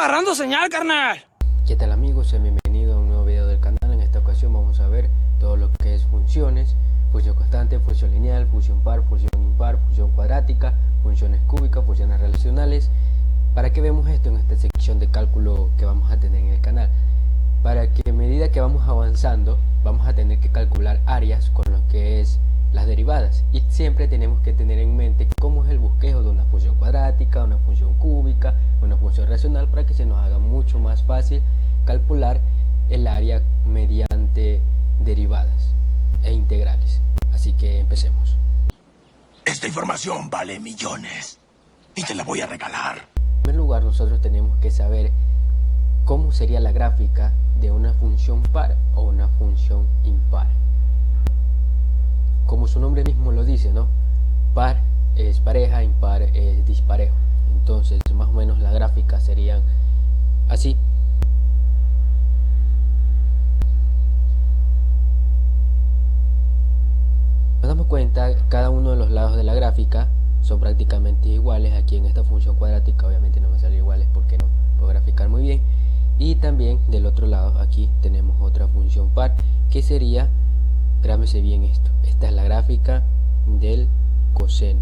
agarrando señal, carnal. ¿Qué tal amigos? Sean bienvenidos a un nuevo video del canal. En esta ocasión vamos a ver todo lo que es funciones, función constante, función lineal, función par, función impar, función cuadrática, funciones cúbicas, funciones relacionales. ¿Para qué vemos esto en esta sección de cálculo que vamos a tener en el canal? Para que a medida que vamos avanzando vamos a tener que calcular áreas con lo que es las derivadas, y siempre tenemos que tener en mente cómo es el bosquejo de una función cuadrática, una función cúbica, una función racional, para que se nos haga mucho más fácil calcular el área mediante derivadas e integrales. Así que empecemos. Esta información vale millones y te la voy a regalar. En primer lugar, nosotros tenemos que saber cómo sería la gráfica de una función par o una función impar. Como su nombre mismo lo dice, ¿no? Par es pareja, impar es disparejo. Entonces, más o menos las gráficas serían así. Nos damos cuenta, cada uno de los lados de la gráfica son prácticamente iguales. Aquí en esta función cuadrática obviamente no me salen iguales porque no puedo graficar muy bien. Y también del otro lado aquí tenemos otra función par, que sería, grábese bien esto, esta es la gráfica del coseno.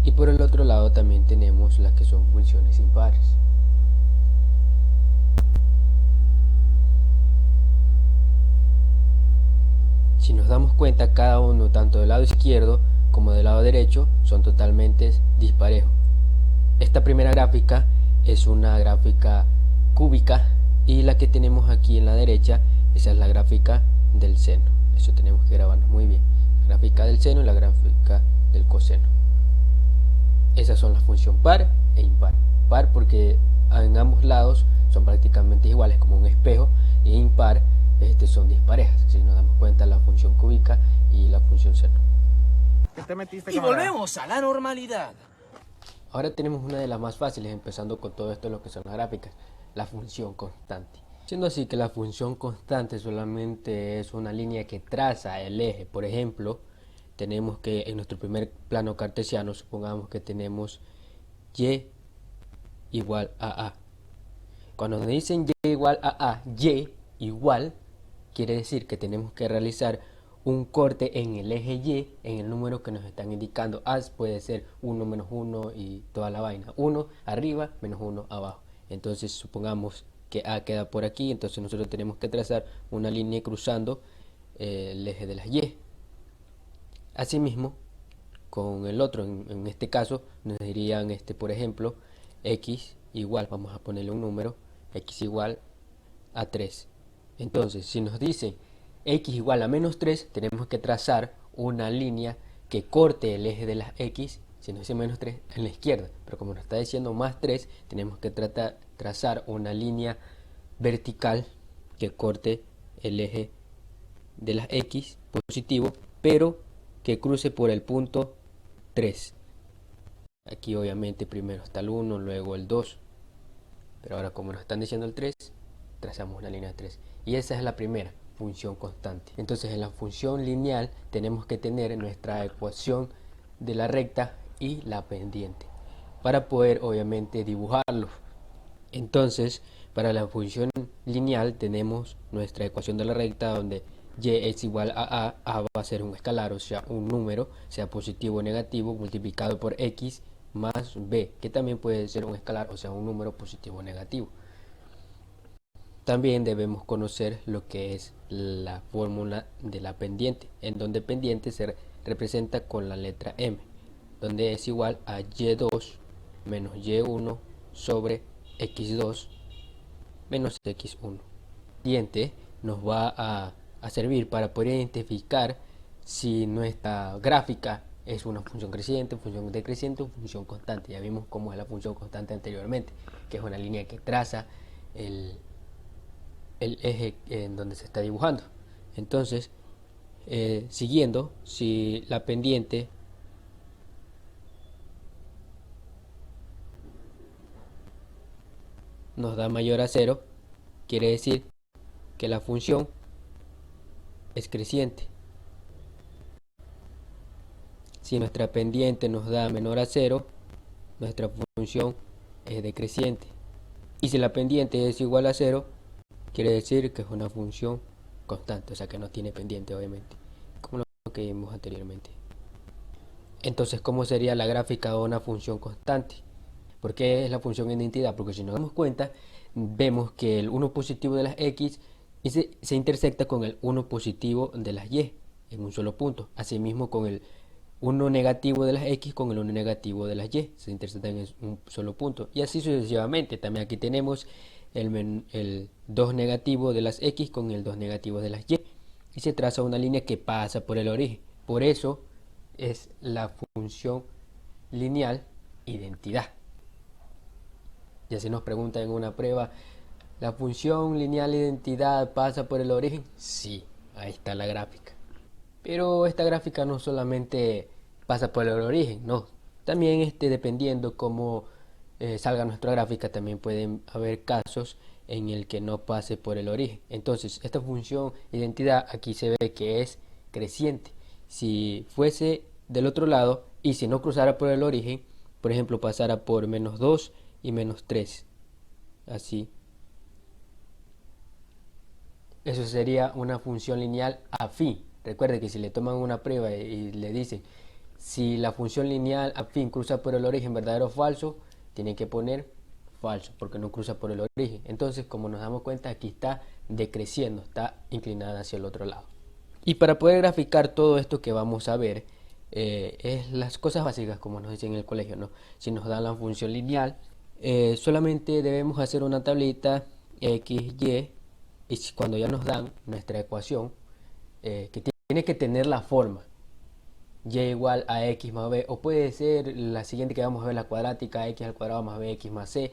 Y por el otro lado también tenemos las que son funciones impares. Si nos damos cuenta, cada uno, tanto del lado izquierdo como del lado derecho, son totalmente disparejos. Esta primera gráfica es una gráfica cúbica, y la que tenemos aquí en la derecha, esa es la gráfica del seno. Eso tenemos que grabarnos muy bien: la gráfica del seno y la gráfica del coseno. Esas son las funciones par e impar. Par porque en ambos lados son prácticamente iguales, como un espejo, e impar son disparejas. Si nos damos cuenta, la función cúbica y la función seno. Y volvemos a la normalidad. Ahora tenemos una de las más fáciles, empezando con todo esto, lo que son las gráficas: la función constante. Siendo así que la función constante solamente es una línea que traza el eje. Por ejemplo, tenemos que en nuestro primer plano cartesiano, supongamos que tenemos y igual a a. Cuando nos dicen y igual a a, y igual, quiere decir que tenemos que realizar un corte en el eje y, en el número que nos están indicando. A puede ser 1 menos 1 y toda la vaina, 1 arriba menos 1 abajo. Entonces supongamos que a queda por aquí, entonces nosotros tenemos que trazar una línea cruzando el eje de las y. Asimismo, con el otro, en este caso nos dirían por ejemplo, x igual, vamos a ponerle un número, x igual a 3. Entonces, si nos dicen x igual a menos 3, tenemos que trazar una línea que corte el eje de las x. Si nos dice menos 3, en la izquierda, pero como nos está diciendo más 3, tenemos que trazar una línea vertical que corte el eje de las x positivo, pero que cruce por el punto 3. Aquí obviamente primero está el 1, luego el 2, pero ahora como nos están diciendo el 3, trazamos una línea 3. Y esa es la primera función constante. Entonces, en la función lineal tenemos que tener nuestra ecuación de la recta y la pendiente para poder obviamente dibujarlo. Entonces, para la función lineal tenemos nuestra ecuación de la recta, donde y es igual a va a ser un escalar, o sea un número, sea positivo o negativo, multiplicado por x más b, que también puede ser un escalar, o sea un número positivo o negativo. También debemos conocer lo que es la fórmula de la pendiente, en donde pendiente se representa con la letra m, donde es igual a y2 menos y1 sobre x2 menos x1. Pendiente nos va a servir para poder identificar si nuestra gráfica es una función creciente, función decreciente o función constante. Ya vimos cómo es la función constante anteriormente, que es una línea que traza el eje en donde se está dibujando. Entonces, siguiendo, si la pendiente nos da mayor a 0, quiere decir que la función es creciente. Si nuestra pendiente nos da menor a 0, nuestra función es decreciente. Y si la pendiente es igual a 0, quiere decir que es una función constante, o sea que no tiene pendiente obviamente, como lo que vimos anteriormente. Entonces, ¿cómo sería la gráfica de una función constante? ¿Por qué es la función identidad? Porque si nos damos cuenta, vemos que el 1 positivo de las x se intersecta con el 1 positivo de las y en un solo punto. Asimismo, con el 1 negativo de las x con el 1 negativo de las y se intersectan en un solo punto. Y así sucesivamente. También aquí tenemos el 2 negativo de las x con el 2 negativo de las y. Y se traza una línea que pasa por el origen. Por eso es la función lineal identidad. Ya se nos pregunta en una prueba, ¿la función lineal identidad pasa por el origen? Sí, ahí está la gráfica. Pero esta gráfica no solamente pasa por el origen, no. También dependiendo cómo salga nuestra gráfica, también pueden haber casos en el que no pase por el origen. Entonces, esta función identidad aquí se ve que es creciente. Si fuese del otro lado y si no cruzara por el origen, por ejemplo, pasara por menos 2 y menos 3, así, eso sería una función lineal afín. Recuerde que si le toman una prueba y le dicen si la función lineal afín cruza por el origen, verdadero o falso, tienen que poner falso porque no cruza por el origen. Entonces, como nos damos cuenta, aquí está decreciendo, está inclinada hacia el otro lado. Y para poder graficar todo esto que vamos a ver, es las cosas básicas como nos dicen en el colegio, ¿no? Si nos dan la función lineal, solamente debemos hacer una tablita x, y, cuando ya nos dan nuestra ecuación, que tiene que tener la forma y igual a x más b, o puede ser la siguiente que vamos a ver, la cuadrática, x al cuadrado más bx más c.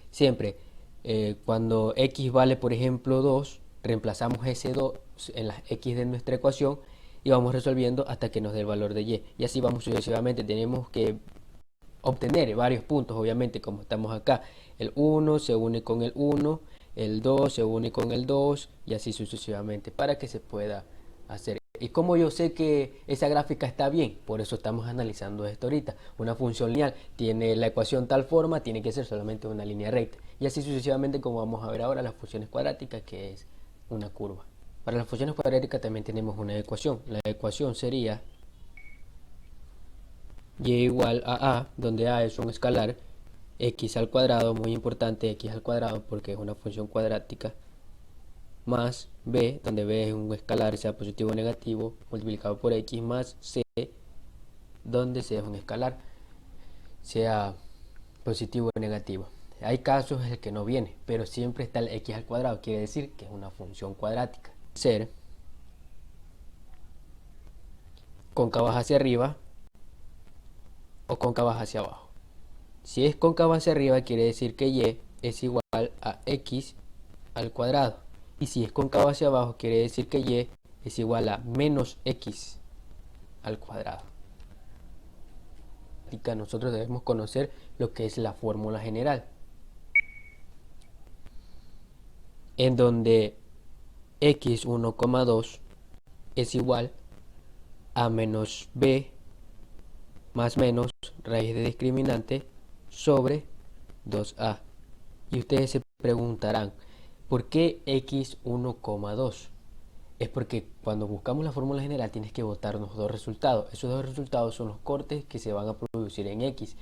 Siempre cuando x vale por ejemplo 2, reemplazamos ese 2 en las x de nuestra ecuación y vamos resolviendo hasta que nos dé el valor de y así vamos sucesivamente. Tenemos que obtener varios puntos, obviamente, como estamos acá. El 1 se une con el 1, el 2 se une con el 2 y así sucesivamente para que se pueda hacer. Y como yo sé que esa gráfica está bien, por eso estamos analizando esto ahorita. Una función lineal tiene la ecuación tal forma, tiene que ser solamente una línea recta. Y así sucesivamente, como vamos a ver ahora las funciones cuadráticas, que es una curva. Para las funciones cuadráticas también tenemos una ecuación. La ecuación sería y igual a, donde a es un escalar, x al cuadrado, muy importante, x al cuadrado porque es una función cuadrática, más b, donde b es un escalar, sea positivo o negativo, multiplicado por x, más c, donde c es un escalar, sea positivo o negativo. Hay casos en el que no viene, pero siempre está el x al cuadrado, quiere decir que es una función cuadrática. Ser cóncavas hacia arriba o cóncavas hacia abajo. Si es cóncava hacia arriba, quiere decir que y es igual a x al cuadrado. Y si es cóncava hacia abajo, quiere decir que y es igual a menos x al cuadrado. Nosotros debemos conocer lo que es la fórmula general, en donde x 1,2 es igual a menos b más menos raíz de discriminante sobre 2a. Y ustedes se preguntarán, ¿por qué x 1,2? Es porque cuando buscamos la fórmula general tienes que botarnos dos resultados. Esos dos resultados son los cortes que se van a producir en x.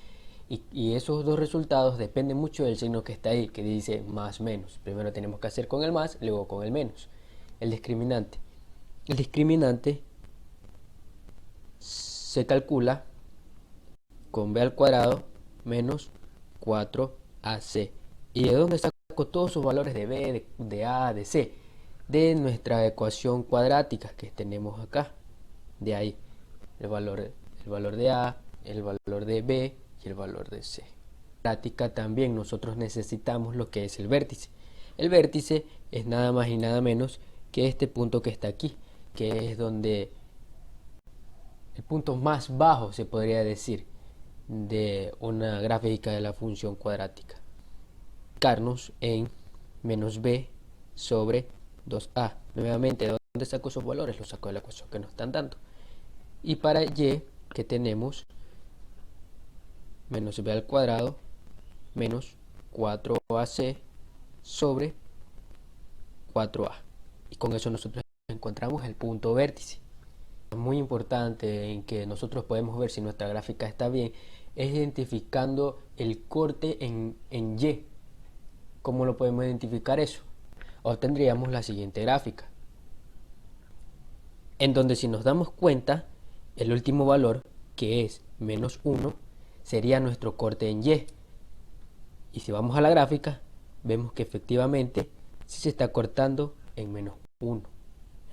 Y esos dos resultados dependen mucho del signo que está ahí, que dice más menos. Primero tenemos que hacer con el más, luego con el menos. El discriminante. El discriminante se calcula con b al cuadrado menos 4ac. ¿Y de dónde saco todos sus valores de b, de a, de c? De nuestra ecuación cuadrática que tenemos acá. De ahí el valor de a, el valor de b y el valor de c. Cuadrática también nosotros necesitamos lo que es el vértice. El vértice es nada más y nada menos que este punto que está aquí, que es donde el punto más bajo, se podría decir, de una gráfica de la función cuadrática. Carnos en menos b sobre 2a. Nuevamente, ¿de dónde saco esos valores? Los saco de la ecuación que nos están dando. Y para y, que tenemos menos b al cuadrado menos 4ac sobre 4a. Y con eso nosotros encontramos el punto vértice. Muy importante en que nosotros podemos ver si nuestra gráfica está bien es identificando el corte en Y. ¿Cómo lo podemos identificar eso? Obtendríamos la siguiente gráfica, en donde si nos damos cuenta, el último valor, que es menos 1, sería nuestro corte en Y. Y si vamos a la gráfica, vemos que efectivamente sí se está cortando en menos 1.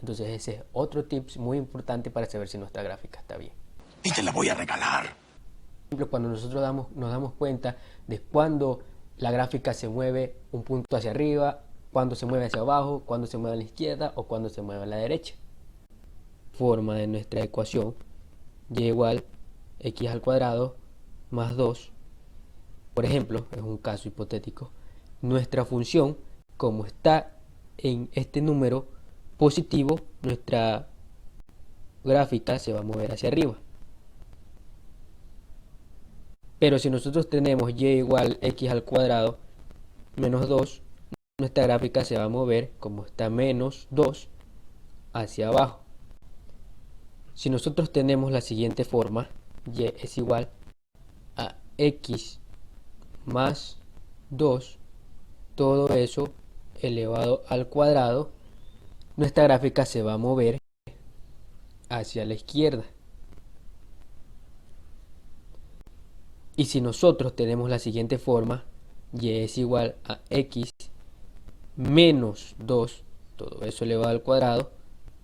Entonces ese es otro tip muy importante para saber si nuestra gráfica está bien. Y te la voy a regalar. Por ejemplo, cuando nosotros nos damos cuenta de cuando la gráfica se mueve un punto hacia arriba, cuando se mueve hacia abajo, cuando se mueve a la izquierda o cuando se mueve a la derecha. Forma de nuestra ecuación: y igual x al cuadrado más 2. Por ejemplo, es un caso hipotético, nuestra función, como está en este número positivo, nuestra gráfica se va a mover hacia arriba. Pero si nosotros tenemos y igual x al cuadrado menos 2, nuestra gráfica se va a mover, como está menos 2, hacia abajo. Si nosotros tenemos la siguiente forma, y es igual a x más 2, todo eso elevado al cuadrado, nuestra gráfica se va a mover hacia la izquierda. Y si nosotros tenemos la siguiente forma, y es igual a x menos 2, todo eso elevado al cuadrado,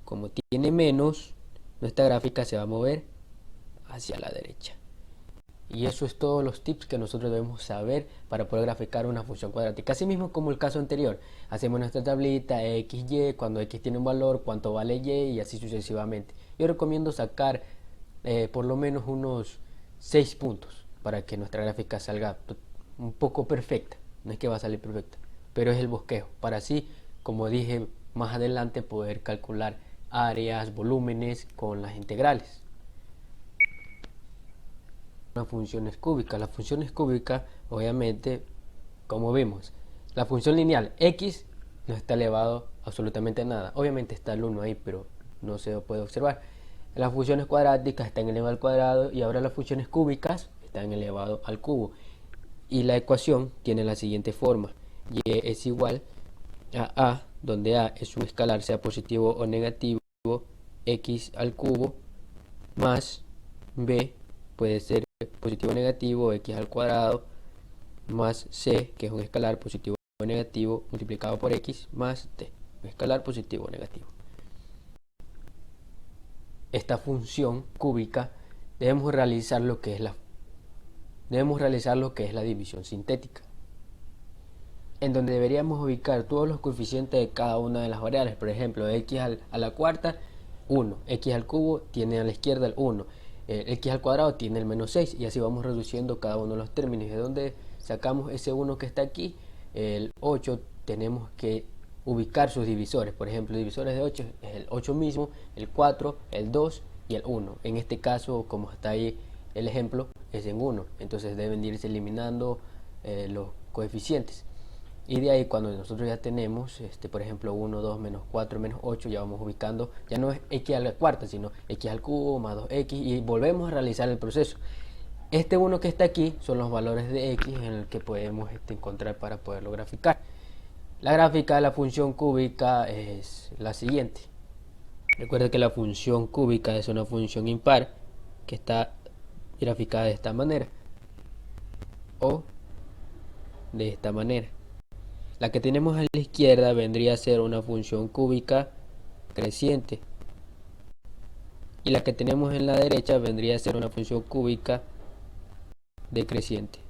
como tiene menos, nuestra gráfica se va a mover hacia la derecha. Y eso es todos los tips que nosotros debemos saber para poder graficar una función cuadrática. Así mismo como el caso anterior, hacemos nuestra tablita x, y, cuando x tiene un valor, cuánto vale y, y así sucesivamente. Yo recomiendo sacar por lo menos unos 6 puntos para que nuestra gráfica salga un poco perfecta. No es que va a salir perfecta, pero es el bosquejo, para así, como dije más adelante, poder calcular áreas, volúmenes con las integrales. Las funciones cúbicas. Las funciones cúbicas, obviamente, como vimos, la función lineal x no está elevado absolutamente a nada. Obviamente está el 1 ahí, pero no se puede observar. Las funciones cuadráticas están elevado al cuadrado y ahora las funciones cúbicas están elevado al cubo. Y la ecuación tiene la siguiente forma: y es igual a, donde a es un escalar, sea positivo o negativo, x al cubo, más b, puede ser positivo o negativo, x al cuadrado, más c, que es un escalar positivo o negativo, multiplicado por x, más t, un escalar positivo o negativo. Esta función cúbica debemos realizar lo que es la división sintética, en donde deberíamos ubicar todos los coeficientes de cada una de las variables. Por ejemplo, x a la cuarta, 1, x al cubo tiene a la izquierda el 1, x al cuadrado tiene el menos 6, y así vamos reduciendo cada uno de los términos. De donde sacamos ese 1 que está aquí, el 8, tenemos que ubicar sus divisores. Por ejemplo, divisores de 8 es el 8 mismo, el 4, el 2 y el 1. En este caso, como está ahí el ejemplo, es en 1, entonces deben irse eliminando los coeficientes. Y de ahí, cuando nosotros ya tenemos, por ejemplo, 1, 2, menos 4, menos 8, ya vamos ubicando, ya no es x a la cuarta, sino x al cubo más 2x, y volvemos a realizar el proceso. Este 1 que está aquí son los valores de x en el que podemos encontrar para poderlo graficar. La gráfica de la función cúbica es la siguiente. Recuerda que la función cúbica es una función impar que está graficada de esta manera o de esta manera. La que tenemos a la izquierda vendría a ser una función cúbica creciente, y la que tenemos en la derecha vendría a ser una función cúbica decreciente.